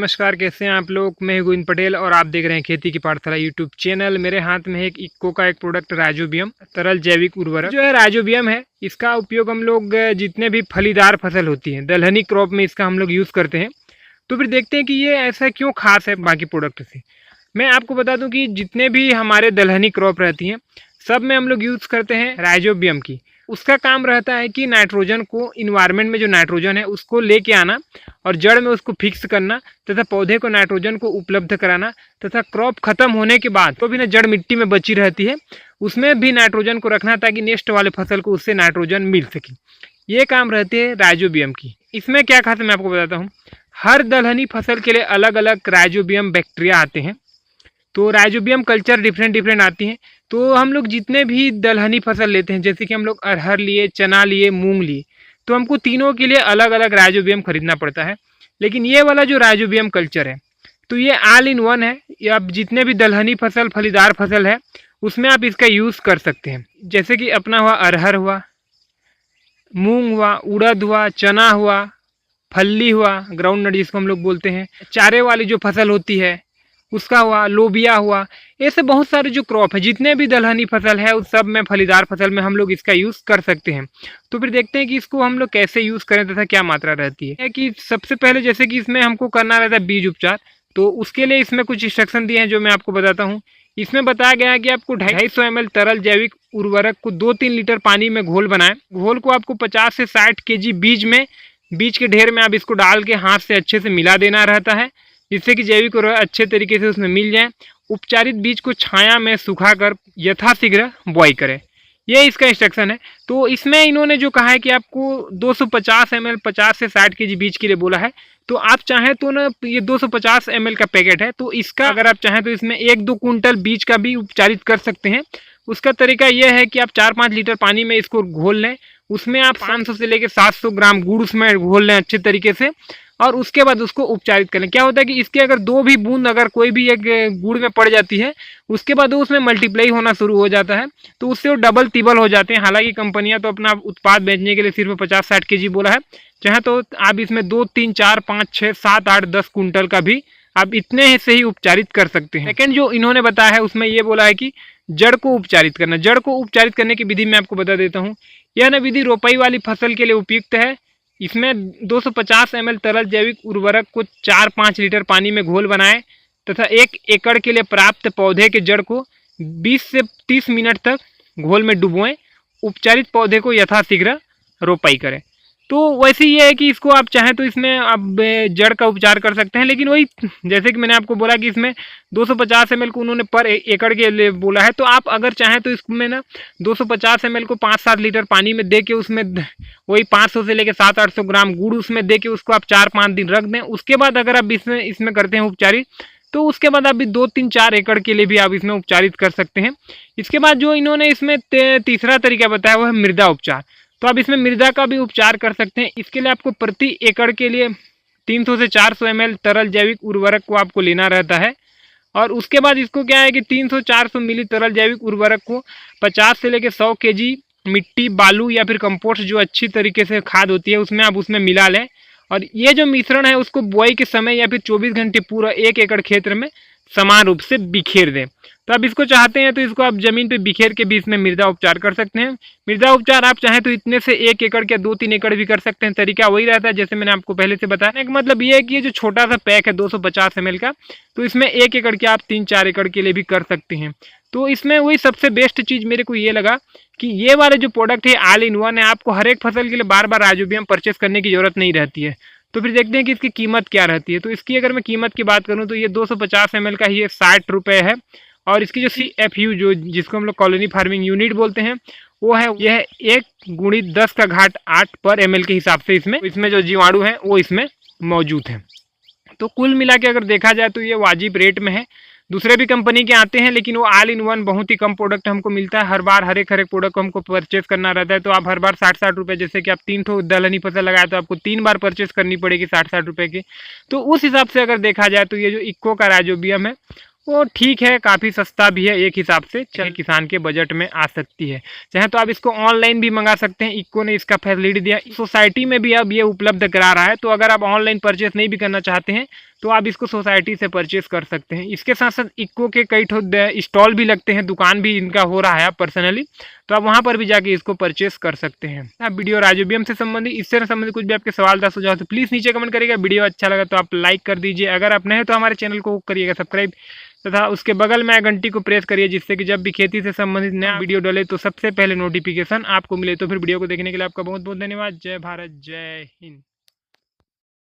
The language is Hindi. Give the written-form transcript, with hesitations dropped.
नमस्कार, कैसे हैं आप लोग। मैं गोविंद पटेल और आप देख रहे हैं खेती की पाठशाला यूट्यूब चैनल। मेरे हाथ में है एक इक्को का एक प्रोडक्ट राइजोबियम तरल जैविक उर्वरक जो है राइजोबियम है। इसका उपयोग हम लोग जितने भी फलीदार फसल होती है दलहनी क्रॉप में इसका हम लोग यूज़ करते हैं। तो फिर देखते हैं कि ये ऐसा क्यों खास है बाकी प्रोडक्ट से। मैं आपको बता दूँ कि जितने भी हमारे दलहनी क्रॉप रहती हैं सब में हम लोग यूज़ करते हैं राइजोबियम की। उसका काम रहता है कि नाइट्रोजन को इन्वायरमेंट में जो नाइट्रोजन है उसको लेके आना और जड़ में उसको फिक्स करना तथा पौधे को नाइट्रोजन को उपलब्ध कराना तथा क्रॉप खत्म होने के बाद तो भी ना जड़ मिट्टी में बची रहती है उसमें भी नाइट्रोजन को रखना ताकि नेक्स्ट वाले फसल को उससे नाइट्रोजन मिल सके। ये काम रहते हैं राइजोबियम की। इसमें क्या खास है मैं आपको बताता हूँ। हर दलहनी फसल के लिए अलग अलग राइजोबियम बैक्टीरिया आते हैं। तो राइजोबियम कल्चर डिफरेंट आती हैं। तो हम लोग जितने भी दलहनी फसल लेते हैं जैसे कि हम लोग अरहर लिए, चना लिए, मूंग लिए, तो हमको तीनों के लिए अलग अलग राइजोबियम खरीदना पड़ता है। लेकिन ये वाला जो राइजोबियम कल्चर है तो ये ऑल इन वन है। ये आप जितने भी दलहनी फसल फलीदार फसल है उसमें आप इसका यूज़ कर सकते हैं। जैसे कि अपना हुआ अरहर हुआ, मूंग हुआ, उड़द हुआ, चना हुआ, फल्ली हुआ, ग्राउंड नट जिसको हम लोग बोलते हैं, चारे वाली जो फसल होती है उसका हुआ, लोबिया हुआ, ऐसे बहुत सारे जो क्रॉप है जितने भी दलहनी फसल है उस सब में फलीदार फसल में हम लोग इसका यूज़ कर सकते हैं। तो फिर देखते हैं कि इसको हम लोग कैसे यूज़ करें तथा क्या मात्रा रहती है। कि सबसे पहले जैसे कि इसमें हमको करना रहता है बीज उपचार, तो उसके लिए इसमें कुछ इंस्ट्रक्शन दिए हैं जो मैं आपको बताता हूँ। इसमें बताया गया है कि आपको 250 ml तरल जैविक उर्वरक को 2-3 लीटर पानी में घोल बनाएं। घोल को आपको 50 से 60 kg बीज के ढेर में आप इसको डाल के हाथ से अच्छे से मिला देना रहता है जिससे कि जैविक उर्वरक अच्छे तरीके से उसमें मिल जाए। उपचारित बीज को छाया में सुखाकर यथाशीघ्र बॉय करें, ये इसका इंस्ट्रक्शन है। तो इसमें इन्होंने जो कहा है कि आपको 250 ml 50 से 60 kg बीज के लिए बोला है। तो आप चाहें तो ना ये 250 ml का पैकेट है तो इसका अगर आप चाहें तो इसमें 1-2 कुंटल बीज का भी उपचारित कर सकते हैं। उसका तरीका यह है कि आप 4-5 लीटर पानी में इसको घोल लें, उसमें आप 500 से लेकर 700 ग्राम गुड़ उसमें घोल लें अच्छे तरीके से और उसके बाद उसको उपचारित करें। क्या होता है कि इसके अगर 2 भी बूंद अगर कोई भी एक गुड़ में पड़ जाती है उसके बाद वो उसमें मल्टीप्लाई होना शुरू हो जाता है तो उससे वो डबल तिबल हो जाते हैं। हालांकि कंपनियां तो अपना उत्पाद बेचने के लिए सिर्फ 50-60 kg बोला है, चाहे तो आप इसमें 2, 3, 4, 5, 6, 7, 8, 10 कुंटल का भी आप इतने से ही उपचारित कर सकते हैं। सेकेंड जो इन्होंने बताया है उसमें ये बोला है कि जड़ को उपचारित करना। जड़ को उपचारित करने की विधि मैं आपको बता देता हूँ। यह न विधि रोपाई वाली फसल के लिए उपयुक्त है। इसमें 250 ml तरल जैविक उर्वरक को 4-5 लीटर पानी में घोल बनाएं तथा 1 एकड़ के लिए प्राप्त पौधे के जड़ को 20 से 30 मिनट तक घोल में डुबोएं। उपचारित पौधे को यथाशीघ्र रोपाई करें। तो वैसे ये है कि इसको आप चाहें तो इसमें आप जड़ का उपचार कर सकते हैं। लेकिन वही जैसे कि मैंने आपको बोला कि इसमें 250 ml को उन्होंने पर एकड़ के लिए बोला है। तो आप अगर चाहें तो इसमें ना 250 ml को 5-7 लीटर पानी में दे के उसमें वही 500 से लेकर 700-800 ग्राम गुड़ उसमें दे के उसको आप 4-5 दिन रख दें। उसके बाद अगर आप इसमें करते हैं उपचारित तो उसके बाद आप भी 2-3-4 एकड़ के लिए भी आप इसमें उपचारित कर सकते हैं। इसके बाद जो इन्होंने इसमें तीसरा तरीका बताया वो है मृदा उपचार। तो आप इसमें मृदा का भी उपचार कर सकते हैं। इसके लिए आपको प्रति एकड़ के लिए 300 से 400 ml तरल जैविक उर्वरक को आपको लेना रहता है और उसके बाद इसको क्या है कि 300-400 मिली तरल जैविक उर्वरक को 50 से लेकर 100 kg मिट्टी, बालू या फिर कंपोस्ट जो अच्छी तरीके से खाद होती है उसमें आप उसमें मिला लें और ये जो मिश्रण है उसको बुआई के समय या फिर 24 घंटे पूरा 1 एकड़ क्षेत्र में समान रूप से बिखेर दें। तो आप इसको चाहते हैं तो इसको आप जमीन पे बिखेर के भी इसमें मृदा उपचार कर सकते हैं। मृदा उपचार आप चाहें तो इतने से 1 एकड़ या 2-3 एकड़ भी कर सकते हैं। तरीका वही रहता है जैसे मैंने आपको पहले से बताया। मतलब ये है कि ये जो छोटा सा पैक है 250 ml का तो इसमें 1 एकड़ के आप 3-4 एकड़ के लिए भी कर सकते हैं। तो इसमें वही सबसे बेस्ट चीज़ मेरे को ये लगा कि ये वाले जो प्रोडक्ट है ऑल इन वन है। आपको हर एक फसल के लिए बार बार राइजोबियम परचेस करने की जरूरत नहीं रहती है। तो फिर देखते हैं कि इसकी कीमत क्या रहती है। तो इसकी अगर मैं कीमत की बात करूं तो ये 250 ml का ही 60 रुपये है और इसकी जो CFU जो जिसको हम लोग कॉलोनी फार्मिंग यूनिट बोलते हैं वो है यह 1×10⁸ पर ml के हिसाब से इसमें जो जीवाणु है वो इसमें मौजूद है। तो कुल मिला के अगर देखा जाए तो ये वाजिब रेट में है। दूसरे भी कंपनी के आते हैं लेकिन वो ऑल इन वन बहुत ही कम प्रोडक्ट हमको मिलता है। हर बार हर एक प्रोडक्ट को हमको परचेस करना रहता है। तो आप हर बार 60-60 रुपये, जैसे कि आप 3 ठो दलहनी फसल लगाए तो आपको 3 बार परचेस करनी पड़ेगी 60-60 रुपये की। तो उस हिसाब से अगर देखा जाए तो ये जो इक्को का राइजोबियम है वो ठीक है, काफ़ी सस्ता भी है एक हिसाब से, चाहे किसान के बजट में आ सकती है। चाहे तो आप इसको ऑनलाइन भी मंगा सकते हैं। इक्को ने इसका फैसिलिटी दिया, सोसाइटी में भी अब ये उपलब्ध करा रहा है। तो अगर आप ऑनलाइन परचेस नहीं भी करना चाहते हैं तो आप इसको सोसाइटी से परचेस कर सकते हैं। इसके साथ साथ इक्को के कई स्टॉल भी लगते हैं, दुकान भी इनका हो रहा है पर्सनली, तो आप वहाँ पर भी जाके इसको परचेस कर सकते हैं। आप वीडियो राइजोबियम से संबंधित, इससे संबंधित कुछ भी आपके सवाल था सुझाव तो प्लीज़ नीचे कमेंट करिएगा। वीडियो अच्छा लगा तो आप लाइक कर दीजिए, अगर आप नए तो हमारे चैनल को करिएगा सब्सक्राइब, तथा उसके बगल में घंटी को प्रेस करिए, जिससे कि जब भी खेती से संबंधित नया वीडियो डले तो सबसे पहले नोटिफिकेशन आपको मिले। तो फिर वीडियो को देखने के लिए आपका बहुत बहुत धन्यवाद। जय भारत, जय हिंद।